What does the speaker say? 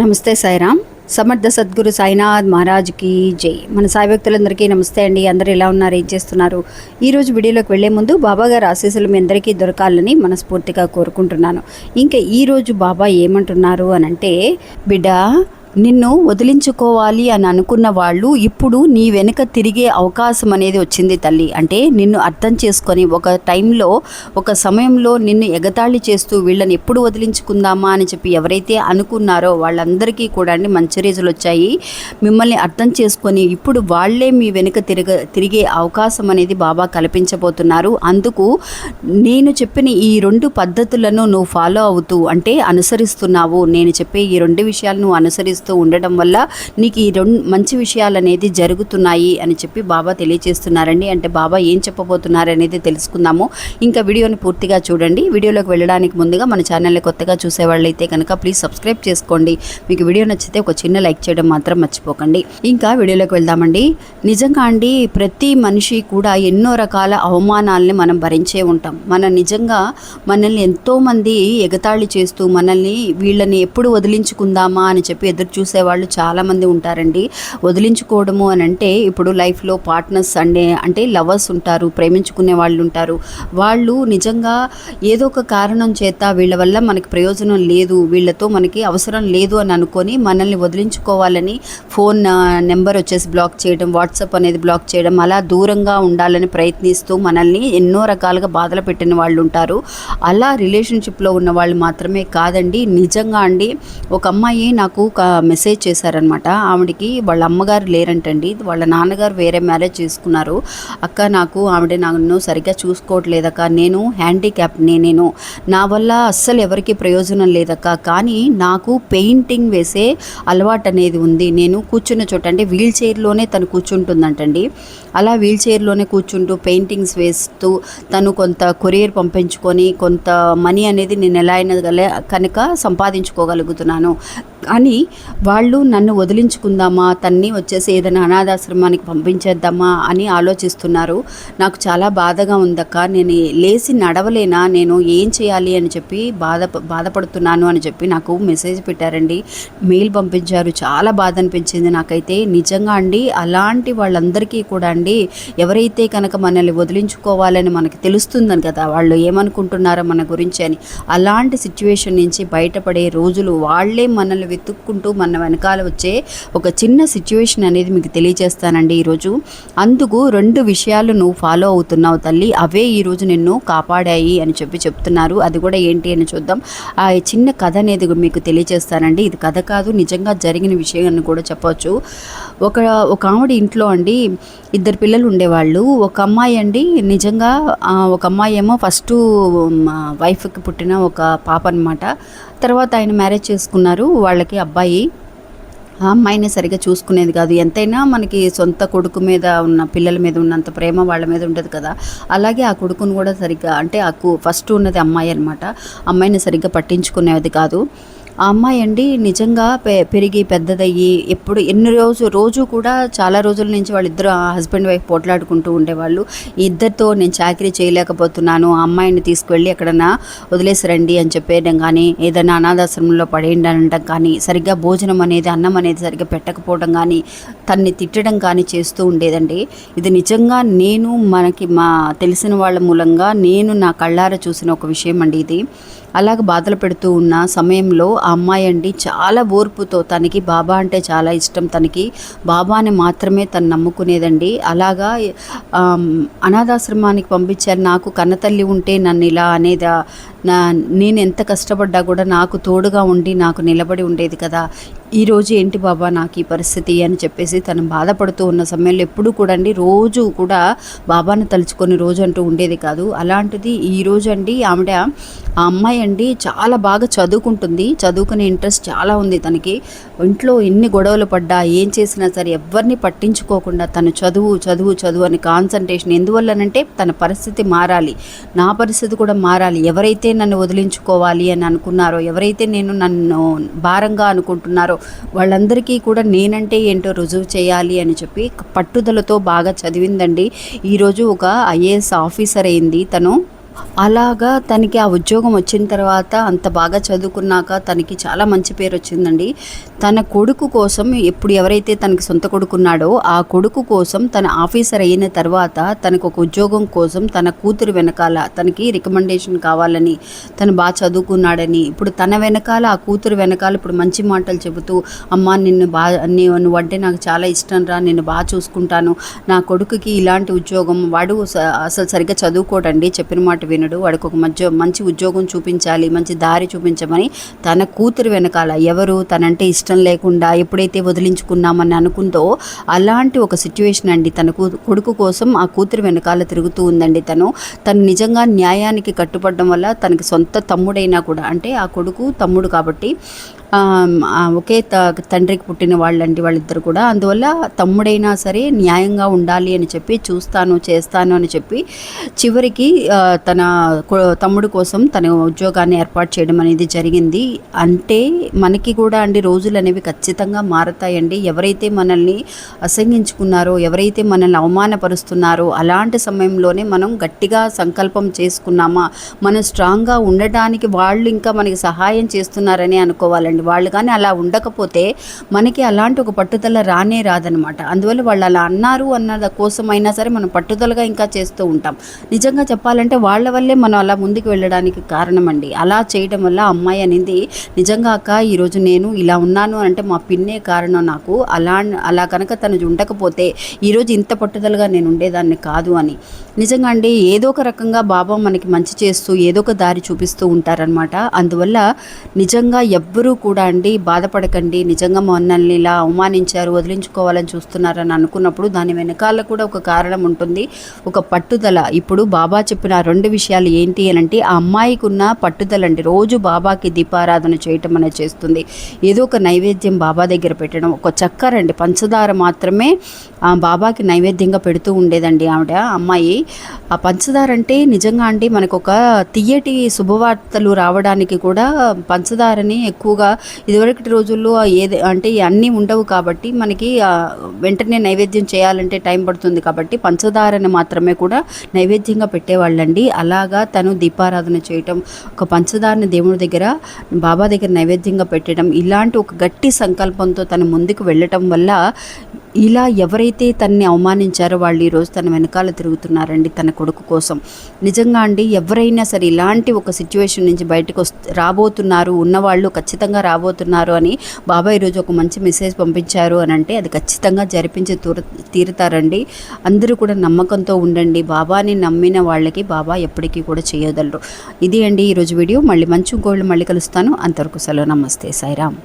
నమస్తే సాయిరామ్. సమర్థ సద్గురు సాయినాథ్ మహారాజ్కి జై. మన సాయి భక్తులందరికీ నమస్తే అండి. అందరూ ఎలా ఉన్నారు, ఏం చేస్తున్నారు? ఈరోజు వీడియోలోకి వెళ్లే ముందు బాబా గారి ఆశీస్సులు మీ అందరికీ దొరకాలని మనస్ఫూర్తిగా కోరుకుంటున్నాను. ఇంకా ఈరోజు బాబా ఏమంటున్నారు అనంటే, బిడ్డ నిన్ను వదిలించుకోవాలి అని అనుకున్న వాళ్ళు ఇప్పుడు నీ వెనుక తిరిగే అవకాశం అనేది వచ్చింది తల్లి. అంటే నిన్ను అర్థం చేసుకొని ఒక టైంలో ఒక సమయంలో నిన్ను ఎగతాళి చేస్తూ వీళ్ళని ఎప్పుడు వదిలించుకుందామా అని చెప్పి ఎవరైతే అనుకున్నారో వాళ్ళందరికీ కూడా మంచి రోజులు వచ్చాయి. మిమ్మల్ని అర్థం చేసుకొని ఇప్పుడు వాళ్ళే మీ వెనుక తిరిగే అవకాశం అనేది బాబా కల్పించబోతున్నారు. అందుకు నేను చెప్పిన ఈ 2 పద్ధతులను నువ్వు ఫాలో అవుతూ అంటే అనుసరిస్తున్నావు. నేను చెప్పే ఈ 2 విషయాలు నువ్వు అనుసరిస్తూ ఉండడం వల్ల నీకు ఈ 2 మంచి విషయాలు అనేది జరుగుతున్నాయి అని చెప్పి బాబా తెలియజేస్తున్నారండి. అంటే బాబా ఏం చెప్పబోతున్నారు అనేది తెలుసుకుందాము. ఇంకా వీడియోని పూర్తిగా చూడండి. వీడియోలోకి వెళ్ళడానికి ముందుగా మన ఛానల్ని కొత్తగా చూసేవాళ్ళైతే కనుక ప్లీజ్ సబ్స్క్రైబ్ చేసుకోండి. మీకు వీడియో నచ్చితే ఒక చిన్న లైక్ చేయడం మాత్రం మర్చిపోకండి. ఇంకా వీడియోలోకి వెళ్దామండి. నిజంగా అండి ప్రతి మనిషి కూడా ఎన్నో రకాల అవమానాలని మనం భరించే ఉంటాం. మనల్ని ఎంతోమంది ఎగతాళి చేస్తూ మనల్ని వీళ్ళని ఎప్పుడు వదిలించుకుందామా అని చెప్పి ఎదురు చూసేవాళ్ళు చాలామంది ఉంటారండి. వదిలించుకోవడము అని అంటే ఇప్పుడు లైఫ్లో పార్ట్నర్స్ అంటే లవర్స్ ఉంటారు, ప్రేమించుకునే వాళ్ళు ఉంటారు. వాళ్ళు నిజంగా ఏదో ఒక కారణం చేత వీళ్ళ వల్ల మనకి ప్రయోజనం లేదు, వీళ్ళతో మనకి అవసరం లేదు అని అనుకొని మనల్ని వదిలించుకోవాలని ఫోన్ నెంబర్ వచ్చేసి బ్లాక్ చేయడం, వాట్సాప్ అనేది బ్లాక్ చేయడం, అలా దూరంగా ఉండాలని ప్రయత్నిస్తూ మనల్ని ఎన్నో రకాలుగా బాధలు పెట్టిన వాళ్ళు ఉంటారు. అలా రిలేషన్షిప్లో ఉన్న వాళ్ళు మాత్రమే కాదండి. నిజంగా అండి ఒక అమ్మాయి నాకు ఒక మెసేజ్ చేశారనమాట. ఆవిడకి వాళ్ళ అమ్మగారు లేరంటండి, వాళ్ళ నాన్నగారు వేరే మ్యారేజ్ చేసుకున్నారు. అక్క నన్ను సరిగ్గా చూసుకోవట్లేదక్క, నేను హ్యాండిక్యాప్ని, నేను నా వల్ల అస్సలు ఎవరికి ప్రయోజనం లేదక్క, కానీ నాకు పెయింటింగ్ వేసే అలవాటు అనేది ఉంది. నేను కూర్చున్న చోట అంటే వీల్ చైర్లోనే తను కూర్చుంటుందంటండి. అలా వీల్ చైర్లోనే కూర్చుంటూ పెయింటింగ్స్ వేస్తూ తను కొంత కొరియర్ పంపించుకొని కొంత మనీ అనేది నేను ఎలా అయినా కనుక సంపాదించుకోగలుగుతున్నాను. అని వాళ్ళు నన్ను వదిలించుకుందామా, తన్ని వచ్చేసి ఏదైనా అనాథాశ్రమానికి పంపించేద్దామా అని ఆలోచిస్తున్నారు. నాకు చాలా బాధగా ఉందక్క, నేను లేచి నడవలేనా, నేను ఏం చేయాలి అని చెప్పి బాధపడుతున్నాను అని చెప్పి నాకు మెసేజ్ పెట్టారండి, మెయిల్ పంపించారు. చాలా బాధ అనిపించింది నాకైతే. నిజంగా అండి అలాంటి వాళ్ళందరికీ కూడా అండి ఎవరైతే కనుక మనల్ని వదిలించుకోవాలని మనకి తెలుస్తుందని కదా, వాళ్ళు ఏమనుకుంటున్నారో మన గురించి అని, అలాంటి సిచ్యువేషన్ నుంచి బయటపడే రోజులు వాళ్ళే మనల్ని వెతుక్కుంటూ మన వెనకాల వచ్చే ఒక చిన్న సిచ్యువేషన్ అనేది మీకు తెలియజేస్తానండి ఈరోజు. అందుకు 2 విషయాలు నువ్వు ఫాలో అవుతున్నావు తల్లి, అవే ఈరోజు నిన్ను కాపాడాయి అని చెప్పి చెప్తున్నారు. అది కూడా ఏంటి అని చూద్దాం. ఆ చిన్న కథ అనేది మీకు తెలియజేస్తానండి. ఇది కథ కాదు, నిజంగా జరిగిన విషయం అని కూడా చెప్పవచ్చు. ఒక ఆవిడ ఇంట్లో అండి 2 పిల్లలు ఉండేవాళ్ళు. ఒక అమ్మాయి అండి నిజంగా ఒక అమ్మాయి ఏమో ఫస్ట్ వైఫ్కి పుట్టిన ఒక పాప అనమాట. తర్వాత ఆయన మ్యారేజ్ చేసుకున్నారు. వాళ్ళకి అబ్బాయి. ఆ అమ్మాయిని సరిగ్గా చూసుకునేది కాదు. ఎంతైనా మనకి సొంత కొడుకు మీద ఉన్న పిల్లల మీద ఉన్నంత ప్రేమ వాళ్ళ మీద ఉండదు కదా. అలాగే ఆ కొడుకును కూడా సరిగ్గా అంటే ఫస్ట్ ఉన్నది అమ్మాయి అనమాట. అమ్మాయిని సరిగ్గా పట్టించుకునేది కాదు. ఆ అమ్మాయి అండి నిజంగా పెరిగి పెద్దదయ్యి ఎప్పుడు రోజు కూడా చాలా రోజుల నుంచి వాళ్ళిద్దరు హస్బెండ్ వైఫ్ పోట్లాడుకుంటూ ఉండేవాళ్ళు. ఇద్దరితో నేను చాకరీ చేయలేకపోతున్నాను, ఆ అమ్మాయిని తీసుకువెళ్ళి ఎక్కడన్నా వదిలేసిరండి అని చెప్పేయడం కానీ, ఏదైనా అనాథాశ్రమంలో పడేయండి అనడం కానీ, సరిగ్గా భోజనం అనేది అన్నం అనేది సరిగ్గా పెట్టకపోవడం కానీ, తన్ని తిట్టడం కానీ చేస్తూ ఉండేదండి. ఇది నిజంగా మనకి మా తెలిసిన వాళ్ళ మూలంగా నేను నా కళ్ళారా చూసిన ఒక విషయం అండి ఇది. అలాగ బాధలు పెడుతూ ఉన్న సమయంలో ఆ అమ్మాయి అండి చాలా ఓర్పుతో, తనకి బాబా అంటే చాలా ఇష్టం, తనకి బాబాని మాత్రమే తను నమ్ముకునేదండి. అలాగా అనాథాశ్రమానికి పంపించారు. నాకు కన్నతల్లి ఉంటే నన్ను ఇలా అనేదా, నేను ఎంత కష్టపడ్డా కూడా నాకు తోడుగా ఉండి నాకు నిలబడి ఉండేది కదా, ఈరోజు ఏంటి బాబా నాకు ఈ పరిస్థితి అని చెప్పేసి తను బాధపడుతూ ఉన్న సమయంలో ఎప్పుడు కూడా అండి రోజు కూడా బాబాను తలుచుకొని రోజు అంటూ ఉండేది కాదు. అలాంటిది ఈరోజు అండి ఆ అమ్మాయి అండి చాలా బాగా చదువుకుంటుంది, చదువుకునే ఇంట్రెస్ట్ చాలా ఉంది తనకి. ఇంట్లో ఎన్ని గొడవలు పడ్డా ఏం చేసినా సరే ఎవరిని పట్టించుకోకుండా తను చదువు అని కాన్సన్ట్రేషన్. ఎందువల్లనంటే తన పరిస్థితి మారాలి, నా పరిస్థితి కూడా మారాలి. ఎవరైతే నన్ను వదిలించుకోవాలి అని అనుకున్నారో, ఎవరైతే నన్ను భారంగా అనుకుంటున్నారో వాళ్ళందరికీ కూడా నేనంటే ఏంటో రుజువు చేయాలి అని చెప్పి పట్టుదలతో బాగా చదివిందండి. ఈరోజు ఒక IAS ఆఫీసర్ అయింది తను. అలాగా తనకి ఆ ఉద్యోగం వచ్చిన తర్వాత అంత బాగా చదువుకున్నాక తనకి చాలా మంచి పేరు వచ్చిందండి. తన కొడుకు కోసం ఎప్పుడు ఎవరైతే తనకి సొంత కొడుకున్నాడో ఆ కొడుకు కోసం తన ఆఫీసర్ అయిన తర్వాత తనకు ఒక ఉద్యోగం కోసం తన కూతురు వెనకాల తనకి రికమెండేషన్ కావాలని, తను బాగా చదువుకున్నాడని, ఇప్పుడు తన వెనకాల ఆ కూతురు వెనకాల ఇప్పుడు మంచి మాటలు చెబుతూ, అమ్మ నువ్వంటే నాకు చాలా ఇష్టం రా, నిన్ను బాగా చూసుకుంటాను, నా కొడుకుకి ఇలాంటి ఉద్యోగం, వాడు అసలు సరిగ్గా చదువుకోడండి, చెప్పిన మాట వినడు, వాడికి ఒక మంచి ఉద్యోగం చూపించాలి, మంచి దారి చూపించమని తన కూతురు వెనకాల ఎవరు తనంటే ఇష్టం లేకుండా ఎప్పుడైతే వదిలించుకున్నామని అనుకుందో అలాంటి ఒక సిచ్యువేషన్ అండి. తన కొడుకు కోసం ఆ కూతురు వెనకాల తిరుగుతూ ఉందండి. తను నిజంగా న్యాయానికి కట్టుబడడం వల్ల తనకి సొంత తమ్ముడైనా కూడా, అంటే ఆ కొడుకు తమ్ముడు కాబట్టి ఒకే తండ్రికి పుట్టిన వాళ్ళండి వాళ్ళిద్దరు కూడా. అందువల్ల తమ్ముడైనా సరే న్యాయంగా ఉండాలి అని చెప్పి చేస్తాను అని చెప్పి చివరికి తన తమ్ముడు కోసం తన ఉద్యోగాన్ని ఏర్పాటు చేయడం అనేది జరిగింది. అంటే మనకి కూడా అండి రోజులు అనేవి ఖచ్చితంగా మారతాయండి. ఎవరైతే మనల్ని అసహ్యించుకున్నారో, ఎవరైతే మనల్ని అవమానపరుస్తున్నారో అలాంటి సమయంలోనే మనం గట్టిగా సంకల్పం చేసుకున్నామా, మనం స్ట్రాంగ్గా ఉండడానికి వాళ్ళు ఇంకా మనకి సహాయం చేస్తున్నారని అనుకోవాలండి. వాళ్ళు కానీ అలా ఉండకపోతే మనకి అలాంటి ఒక పట్టుదల రాదనమాట. అందువల్ల వాళ్ళు అలా అన్నారు అన్న కోసం అయినా సరే మనం పట్టుదలగా ఇంకా చేస్తూ ఉంటాం. నిజంగా చెప్పాలంటే వాళ్ళ వల్లే మనం అలా ముందుకు వెళ్ళడానికి కారణం అండి. అలా చేయడం వల్ల అమ్మాయి అనేది నిజంగా అక్క ఈరోజు నేను ఇలా ఉన్నాను అంటే మా పిన్నే కారణం నాకు, అలా కనుక తను ఉండకపోతే ఈరోజు ఇంత పట్టుదలగా నేను ఉండేదాన్ని కాదు అని. నిజంగా అండి ఏదో ఒక రకంగా బాబా మనకి మంచి చేస్తూ ఏదో ఒక దారి చూపిస్తూ ఉంటారనమాట. అందువల్ల నిజంగా ఎవ్వరూ కూడా అండి బాధపడకండి. నిజంగా మనల్ని ఇలా అవమానించారు, వదిలించుకోవాలని చూస్తున్నారని అనుకున్నప్పుడు దాని వెనకాల కూడా ఒక కారణం ఉంటుంది, ఒక పట్టుదల. ఇప్పుడు బాబా చెప్పిన 2 విషయాలు ఏంటి అని అంటే, ఆ అమ్మాయికి ఉన్న పట్టుదల అండి. రోజు బాబాకి దీపారాధన చేయటం అనేది చేస్తుంది, ఏదో ఒక నైవేద్యం బాబా దగ్గర పెట్టడం, ఒక చక్కెర అండి పంచదార మాత్రమే బాబాకి నైవేద్యంగా పెడుతూ ఉండేదండి అమ్మాయి. ఆ పంచదార అంటే నిజంగా అండి మనకు ఒక తియ్యటి శుభవార్తలు రావడానికి కూడా పంచదారని ఎక్కువగా ఇదివరకటి రోజుల్లో అంటే అన్నీ ఉండవు కాబట్టి మనకి వెంటనే నైవేద్యం చేయాలంటే టైం పడుతుంది కాబట్టి పంచదారని మాత్రమే కూడా నైవేద్యంగా పెట్టేవాళ్ళండి. అలాగా తను దీపారాధన చేయటం, ఒక పంచదారని దేవుడి దగ్గర బాబా దగ్గర నైవేద్యంగా పెట్టడం, ఇలాంటి ఒక గట్టి సంకల్పంతో తను ముందుకు వెళ్ళటం వల్ల ఇలా ఎవరైతే తనని అవమానించారో వాళ్ళు ఈరోజు తన వెనకాల తిరుగుతున్నారండి తన కొడుకు కోసం. నిజంగా అండి ఎవరైనా సరే ఇలాంటి ఒక సిచ్యువేషన్ నుంచి బయటకు రాబోతున్నారు, ఉన్నవాళ్ళు ఖచ్చితంగా రాబోతున్నారు అని బాబా ఈరోజు ఒక మంచి మెసేజ్ పంపించారు అని అంటే అది ఖచ్చితంగా జరిపించి తీరుతారండి. అందరూ కూడా నమ్మకంతో ఉండండి. బాబాని నమ్మిన వాళ్ళకి బాబా ఎప్పటికీ కూడా చేయగలరు. ఇది అండి ఈరోజు వీడియో. మళ్ళీ మంచి ఇంకోళ్ళు మళ్ళీ కలుస్తాను. అంతవరకు సెలవు. నమస్తే. సాయిరామ్.